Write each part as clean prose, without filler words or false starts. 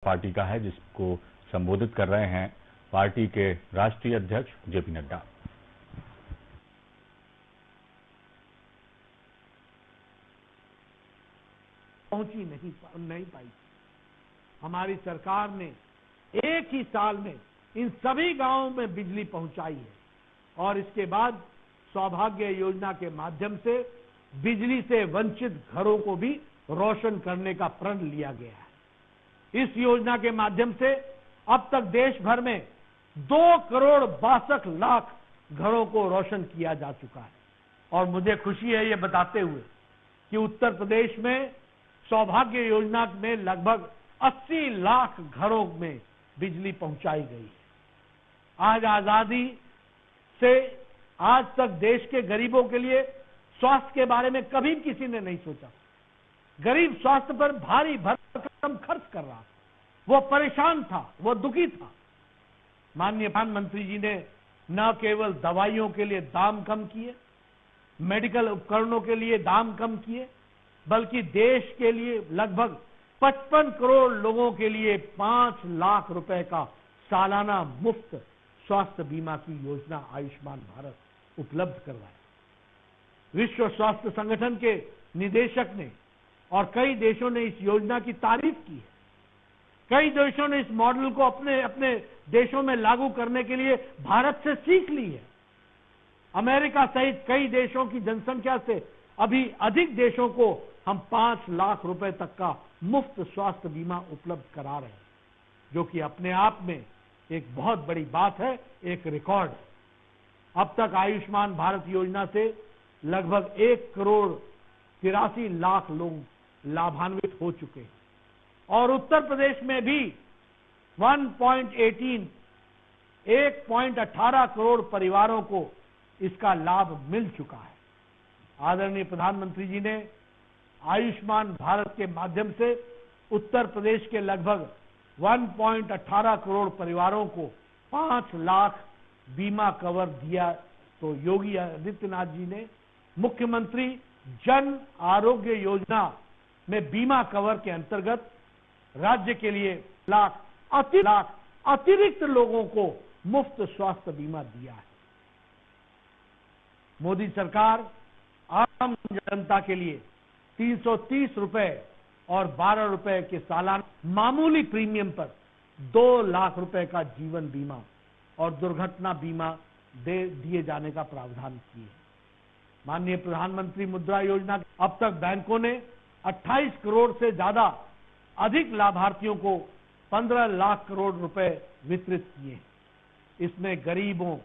Party का है, जिसको संबोधित कर रहे हैं पार्टी के राष्ट्रीय अध्यक्ष जेपी नड्डा। पहुंची नहीं पाई। हमारी सरकार ने एक ही साल में इन सभी गांवों में बिजली पहुंचाई है और इसके बाद सौभाग्य योजना के माध्यम से बिजली से वंचित घरों को भी रोशन करने का प्रण लिया गया है। इस योजना के माध्यम से अब तक देश भर में 2,62,00,000 घरों को रोशन किया जा चुका है और मुझे खुशी है ये बताते हुए कि उत्तर प्रदेश में सौभाग्य योजना में लगभग 80 लाख घरों में बिजली पहुंचाई गई है। आज आजादी से आज तक देश के गरीबों के लिए स्वास्थ्य के बारे में कभी किसी ने नहीं सोचा। गरीब स्वास्थ्य पर भारी भरकम खर्च कर रहा था, वो परेशान था, वो दुखी था। माननीय प्रधानमंत्री जी ने न केवल दवाइयों के लिए दाम कम किए, मेडिकल उपकरणों के लिए दाम कम किए, बल्कि देश के लिए लगभग 55 करोड़ लोगों के लिए 5 लाख रुपए का सालाना मुफ्त स्वास्थ्य बीमा की योजना आयुष्मान भारत उपलब्ध करवाया। विश्व स्वास्थ्य संगठन के निदेशक ने और कई देशों ने इस योजना की तारीफ की है। कई देशों ने इस मॉडल को अपने अपने देशों में लागू करने के लिए भारत से सीख ली है। अमेरिका सहित कई देशों की जनसंख्या से अभी अधिक देशों को हम 5 लाख रुपए तक का मुफ्त स्वास्थ्य बीमा उपलब्ध करा रहे हैं, जो कि अपने आप में एक बहुत बड़ी बात है, एक रिकॉर्ड है। अब तक आयुष्मान भारत योजना से लगभग 1,83,00,000 लोग लाभान्वित हो चुके हैं और उत्तर प्रदेश में भी 1.18 करोड़ परिवारों को इसका लाभ मिल चुका है। आदरणीय प्रधानमंत्री जी ने आयुष्मान भारत के माध्यम से उत्तर प्रदेश के लगभग 1.18 करोड़ परिवारों को 5 लाख बीमा कवर दिया, तो योगी आदित्यनाथ जी ने मुख्यमंत्री जन आरोग्य योजना में बीमा कवर के अंतर्गत राज्य के लिए लाख अतिरिक्त लोगों को मुफ्त स्वास्थ्य बीमा दिया है। मोदी सरकार आम जनता के लिए 330 रुपए और 12 रुपए के सालाना मामूली प्रीमियम पर 2 लाख रुपए का जीवन बीमा और दुर्घटना बीमा दिए जाने का प्रावधान किए। माननीय प्रधानमंत्री मुद्रा योजना अब तक बैंकों ने 28 करोड़ से ज्यादा अधिक लाभार्थियों को 15 लाख करोड़ रुपए वितरित किए। इसमें गरीबों,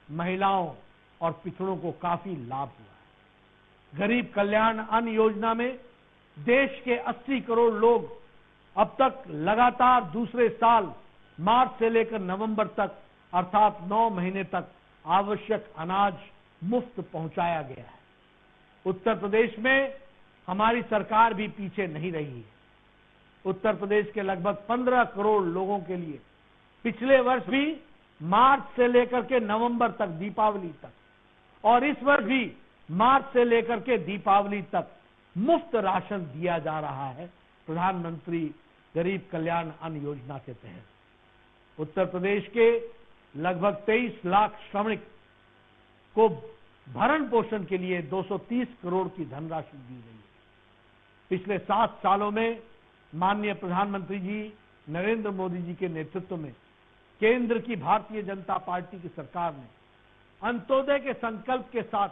महिलाओं और पिछड़ों को काफी लाभ हुआ। गरीब कल्याण अन्न योजना में देश के 80 करोड़ लोग अब तक लगातार दूसरे साल मार्च से लेकर नवंबर तक अर्थात 9 महीने तक आवश्यक अनाज मुफ्त पहुंचाया गया है। उत्तर प्रदेश में हमारी सरकार भी पीछे नहीं रही है। उत्तर प्रदेश के लगभग 15 करोड़ लोगों के लिए पिछले वर्ष भी मार्च से लेकर के नवंबर तक, दीपावली तक, और इस वर्ष भी मार्च से लेकर के दीपावली तक मुफ्त राशन दिया जा रहा है प्रधानमंत्री गरीब कल्याण अन्न योजना के तहत। उत्तर प्रदेश के लगभग 23 लाख श्रमिक को भरण पोषण के लिए 230 करोड़ की धनराशि दी गई है। पिछले 7 सालों में माननीय प्रधानमंत्री जी नरेंद्र मोदी जी के नेतृत्व में केंद्र की भारतीय जनता पार्टी की सरकार ने अंत्योदय के संकल्प के साथ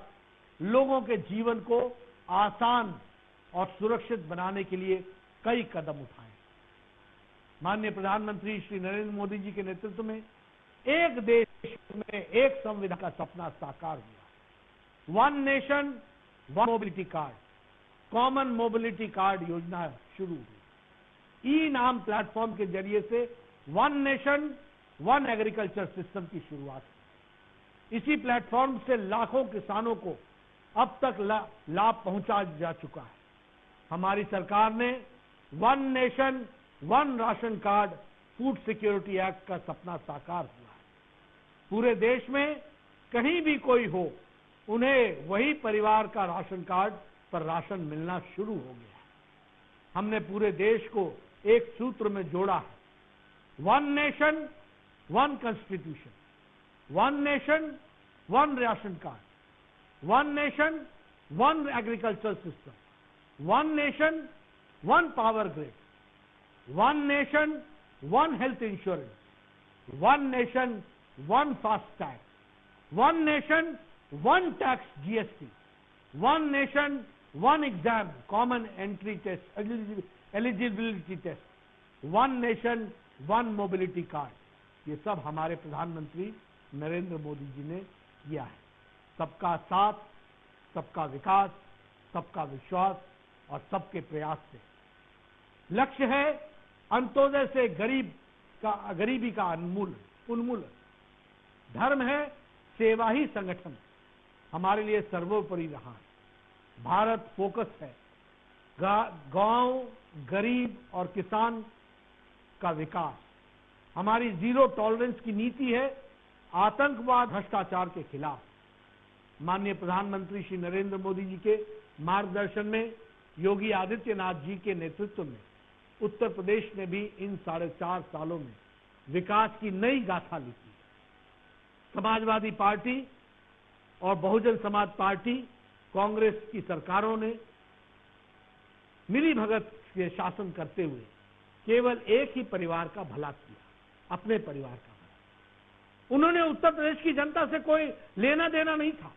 लोगों के जीवन को आसान और सुरक्षित बनाने के लिए कई कदम उठाए। माननीय प्रधानमंत्री श्री नरेंद्र मोदी जी के नेतृत्व में एक देश में एक संविधान का सपना साकार हुआ। One nation one mobility card, common mobility card योजना शुरू हुई। ई नाम प्लेटफॉर्म के जरिए से one nation one agriculture system की शुरुआत हुई। इसी प्लेटफॉर्म से लाखों किसानों को अब तक लाभ पहुंचा जा चुका है। हमारी सरकार ने one nation one ration card food security act का सपना साकार हुआ है। पूरे देश में कहीं भी कोई हो, उन्हें वही परिवार का राशन कार्ड पर राशन मिलना शुरू हो गया है। हमने पूरे देश को एक सूत्र में जोड़ा है one nation one constitution, one nation one ration card, one nation one agriculture system, one nation one power grid, one nation one health insurance, one nation one fast tag, one nation one tax GST, one nation one exam common entry test eligibility test, one nation one mobility card. ये सब हमारे प्रधानमंत्री नरेंद्र मोदी जी ने किया है। सबका साथ, सबका विकास, सबका विश्वास और सबके प्रयास से लक्ष्य है अंत्योदय से गरीबी का उन्मूलन। धर्म है सेवा ही संगठन हमारे लिए सर्वोपरि रहा है। भारत फोकस है गांव, गरीब और किसान का विकास। हमारी जीरो टॉलरेंस की नीति है आतंकवाद, भ्रष्टाचार के खिलाफ। माननीय प्रधानमंत्री श्री नरेंद्र मोदी जी के मार्गदर्शन में, योगी आदित्यनाथ जी के नेतृत्व में उत्तर प्रदेश ने भी इन 4.5 सालों में विकास की नई गाथा लिखी। समाजवादी पार्टी और बहुजन समाज पार्टी, कांग्रेस की सरकारों ने मिलीभगत के शासन करते हुए केवल एक ही परिवार का भला किया, अपने परिवार का भला। उन्होंने उत्तर प्रदेश की जनता से कोई लेना देना नहीं था।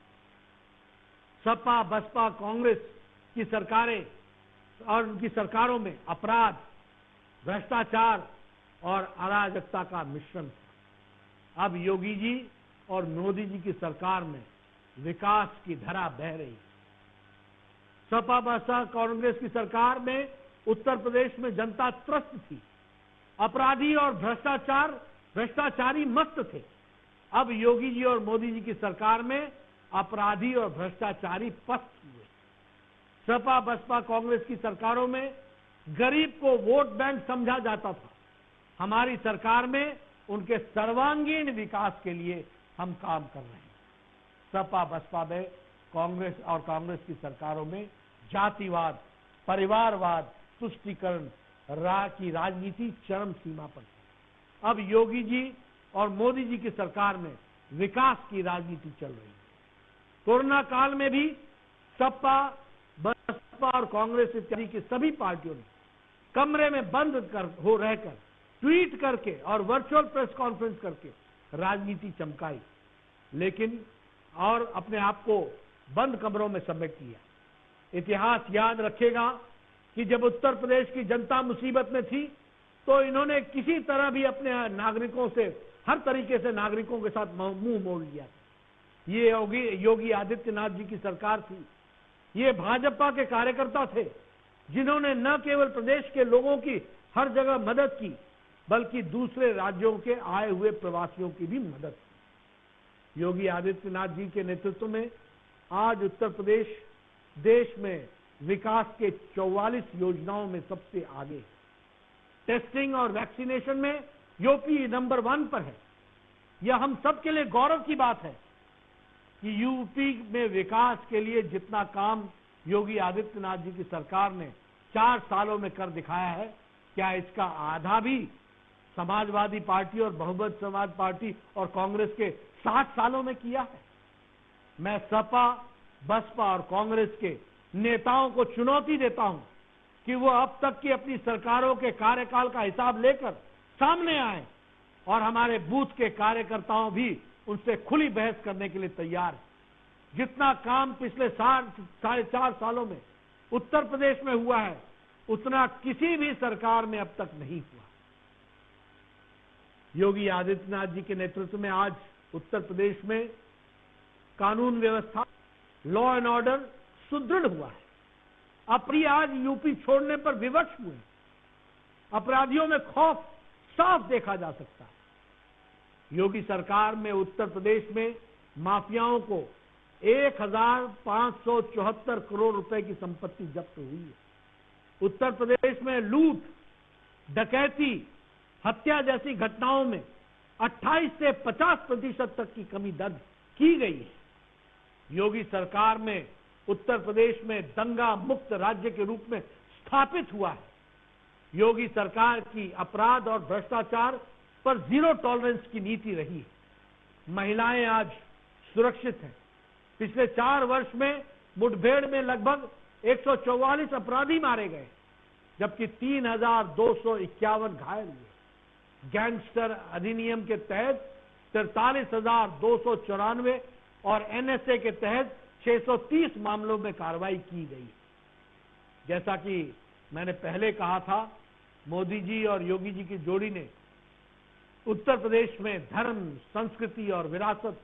सपा, बसपा, कांग्रेस की सरकारें और उनकी सरकारों में अपराध, भ्रष्टाचार और अराजकता का मिश्रण था। अब योगी जी और मोदी जी की सरकार में विकास की धारा बह रही है। सपा, बसपा, कांग्रेस की सरकार में उत्तर प्रदेश में जनता त्रस्त थी। अपराधी और भ्रष्टाचारी मस्त थे। अब योगी जी और मोदी जी की सरकार में अपराधी और भ्रष्टाचारी पस्त हुए। सपा, बसपा, कांग्रेस की सरकारों में गरीब को वोट बैंक समझा जाता था। हमारी सरकार में उनके सर्वांगीण विकास के लिए हम काम कर रहे हैं। सपा, बसपा में कांग्रेस की सरकारों में जातिवाद, परिवारवाद, तुष्टीकरण की राजनीति चरम सीमा पर थी। अब योगी जी और मोदी जी की सरकार में विकास की राजनीति चल रही है। कोरोना काल में भी सपा, बसपा और कांग्रेस इत्यादि की सभी पार्टियों ने कमरे में बंद रहकर ट्वीट करके और वर्चुअल प्रेस कॉन्फ्रेंस करके राजनीति चमकाई, लेकिन और अपने आप को बंद कमरों में समेट लिया। इतिहास याद रखेगा कि जब उत्तर प्रदेश की जनता मुसीबत में थी तो इन्होंने किसी तरह भी अपने नागरिकों से, हर तरीके से नागरिकों के साथ मुंह मोड़ लिया। ये योगी आदित्यनाथ जी की सरकार थी। ये भाजपा के कार्यकर्ता थे जिन्होंने न केवल प्रदेश के लोगों की हर जगह मदद की, बल्कि दूसरे राज्यों के आए हुए प्रवासियों की भी मदद की। योगी आदित्यनाथ जी के नेतृत्व में आज उत्तर प्रदेश देश में विकास के 44 योजनाओं में सबसे आगे। टेस्टिंग और वैक्सीनेशन में यूपी नंबर 1 पर है। यह हम सबके लिए गौरव की बात है कि यूपी में विकास के लिए जितना काम योगी आदित्यनाथ जी की सरकार ने 4 सालों में कर दिखाया है, क्या इसका आधा भी समाजवादी पार्टी और बहुजन समाज पार्टी और कांग्रेस के 7 सालों में किया है? मैं सपा, बसपा और कांग्रेस के नेताओं को चुनौती देता हूं कि वो अब तक की अपनी सरकारों के कार्यकाल का हिसाब लेकर सामने आए और हमारे बूथ के कार्यकर्ताओं भी उनसे खुली बहस करने के लिए तैयार है। जितना काम पिछले 4.5 सालों में उत्तर प्रदेश में हुआ है, उतना किसी भी सरकार में अब तक नहीं हुआ। योगी आदित्यनाथ जी के नेतृत्व में आज उत्तर प्रदेश में कानून व्यवस्था, लॉ एंड ऑर्डर सुदृढ़ हुआ है। अपनी आज यूपी छोड़ने पर विवश हुए। अपराधियों में खौफ साफ देखा जा सकता है। योगी सरकार में उत्तर प्रदेश में माफियाओं को 1574 करोड़ रुपए की संपत्ति जब्त हुई है। उत्तर प्रदेश में लूट, डकैती, हत्या जैसी घटनाओं में 28 से 50% तक की कमी दर्ज की गई है। योगी सरकार में उत्तर प्रदेश में दंगा मुक्त राज्य के रूप में स्थापित हुआ है। योगी सरकार की अपराध और भ्रष्टाचार पर जीरो टॉलरेंस की नीति रही है। महिलाएं आज सुरक्षित हैं। पिछले 4 वर्ष में मुठभेड़ में लगभग 144 अपराधी मारे गए, जबकि 3,251 घायल हुए। गैंगस्टर अधिनियम के तहत 43,294 और एनएसए के तहत 630 मामलों में कार्रवाई की गई। जैसा कि मैंने पहले कहा था, मोदी जी और योगी जी की जोड़ी ने उत्तर प्रदेश में धर्म, संस्कृति और विरासत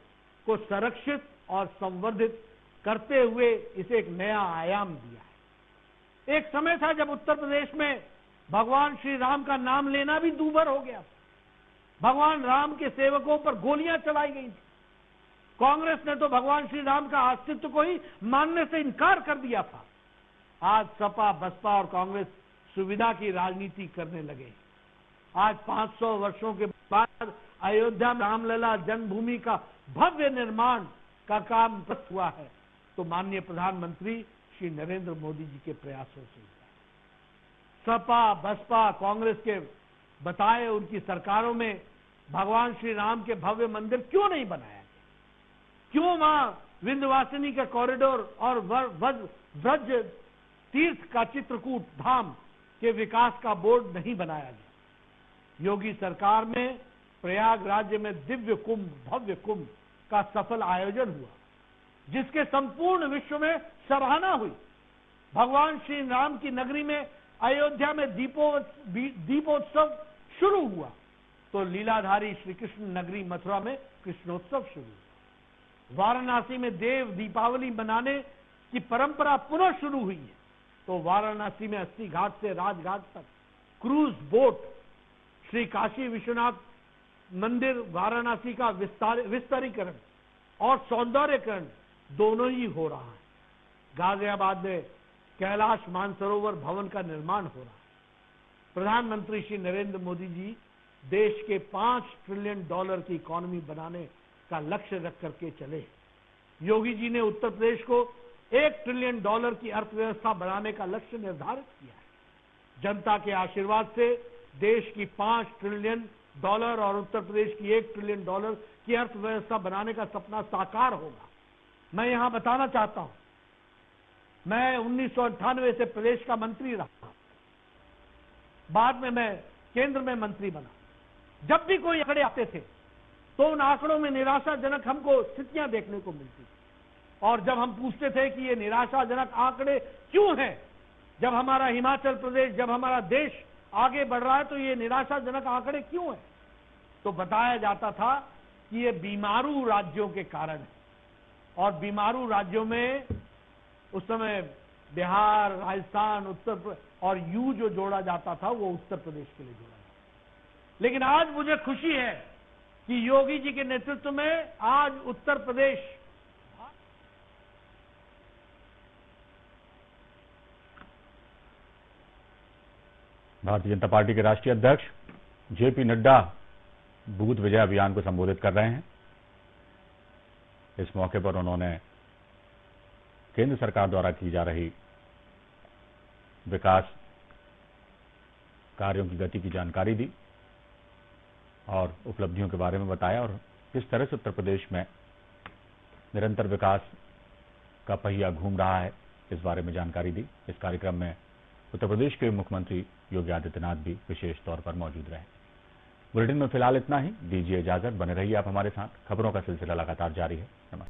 को संरक्षित और संवर्धित करते हुए इसे एक नया आयाम दिया है। एक समय था जब उत्तर प्रदेश में भगवान श्री राम का नाम लेना भी दूभर हो गया। भगवान राम के सेवकों पर गोलियां चलाई गई थी। कांग्रेस ने तो भगवान श्री राम का अस्तित्व को ही मानने से इनकार कर दिया था। आज सपा, बसपा और कांग्रेस सुविधा की राजनीति करने लगे। आज 500 वर्षों के बाद अयोध्या में रामलला जन्मभूमि का भव्य निर्माण का काम हुआ है, तो माननीय प्रधानमंत्री श्री नरेंद्र मोदी जी के प्रयासों से हुआ। सपा, बसपा, कांग्रेस के बताए उनकी सरकारों में भगवान श्री राम के भव्य मंदिर क्यों नहीं बनाया गया? क्यों वहां विंध्यवासिनी का कॉरिडोर और व्रज तीर्थ का चित्रकूट धाम के विकास का बोर्ड नहीं बनाया गया? योगी सरकार में प्रयाग राज्य में दिव्य कुंभ, भव्य कुंभ का सफल आयोजन हुआ, जिसके संपूर्ण विश्व में सराहना हुई। भगवान श्री राम की नगरी में अयोध्या में दीपोत्सव शुरू हुआ, तो लीलाधारी श्री कृष्ण नगरी मथुरा में कृष्णोत्सव शुरू हुआ। वाराणसी में देव दीपावली मनाने की परंपरा पुनः शुरू हुई है, तो वाराणसी में 80 घाट से राजघाट तक क्रूज बोट, श्री काशी विश्वनाथ मंदिर वाराणसी का विस्तारीकरण और सौंदर्यकरण दोनों ही हो रहा है। गाजियाबाद में कैलाश मानसरोवर भवन का निर्माण हो रहा है। प्रधानमंत्री श्री नरेंद्र मोदी जी देश के $5 ट्रिलियन की इकोनॉमी बनाने का लक्ष्य रख करके चले। योगी जी ने उत्तर प्रदेश को $1 ट्रिलियन की अर्थव्यवस्था बनाने का लक्ष्य निर्धारित किया है। जनता के आशीर्वाद से देश की $5 ट्रिलियन और उत्तर प्रदेश की $1 ट्रिलियन की अर्थव्यवस्था बनाने का सपना साकार होगा। मैं यहां बताना चाहता हूं, मैं 1998 से प्रदेश का मंत्री रहा, बाद में मैं केंद्र में मंत्री बना। जब भी कोई आंकड़े आते थे तो उन आंकड़ों में निराशाजनक हमको स्थितियां देखने को मिलती थी, और जब हम पूछते थे कि ये निराशाजनक आंकड़े क्यों हैं, जब हमारा हिमाचल प्रदेश, जब हमारा देश आगे बढ़ रहा है तो ये निराशाजनक आंकड़े क्यों हैं, तो बताया जाता था कि ये बीमारू राज्यों के कारण है। और बीमारू राज्यों में उस समय बिहार, राजस्थान, उत्तर और यू जो जोड़ा जाता था वो उत्तर प्रदेश के लिए जोड़ा जाता। लेकिन आज मुझे खुशी है कि योगी जी के नेतृत्व में आज उत्तर प्रदेश भारतीय जनता पार्टी के राष्ट्रीय अध्यक्ष जेपी नड्डा बूथ विजय अभियान को संबोधित कर रहे हैं। इस मौके पर उन्होंने केंद्र सरकार द्वारा की जा रही विकास कार्यों की गति की जानकारी दी और उपलब्धियों के बारे में बताया, और किस तरह से उत्तर प्रदेश में निरंतर विकास का पहिया घूम रहा है इस बारे में जानकारी दी। इस कार्यक्रम में उत्तर प्रदेश के मुख्यमंत्री योगी आदित्यनाथ भी विशेष तौर पर मौजूद रहे। बुलेटिन में फिलहाल इतना ही। दीजिए इजाजत, बने रहिए आप हमारे साथ। खबरों का सिलसिला लगातार जारी है। नमस्कार।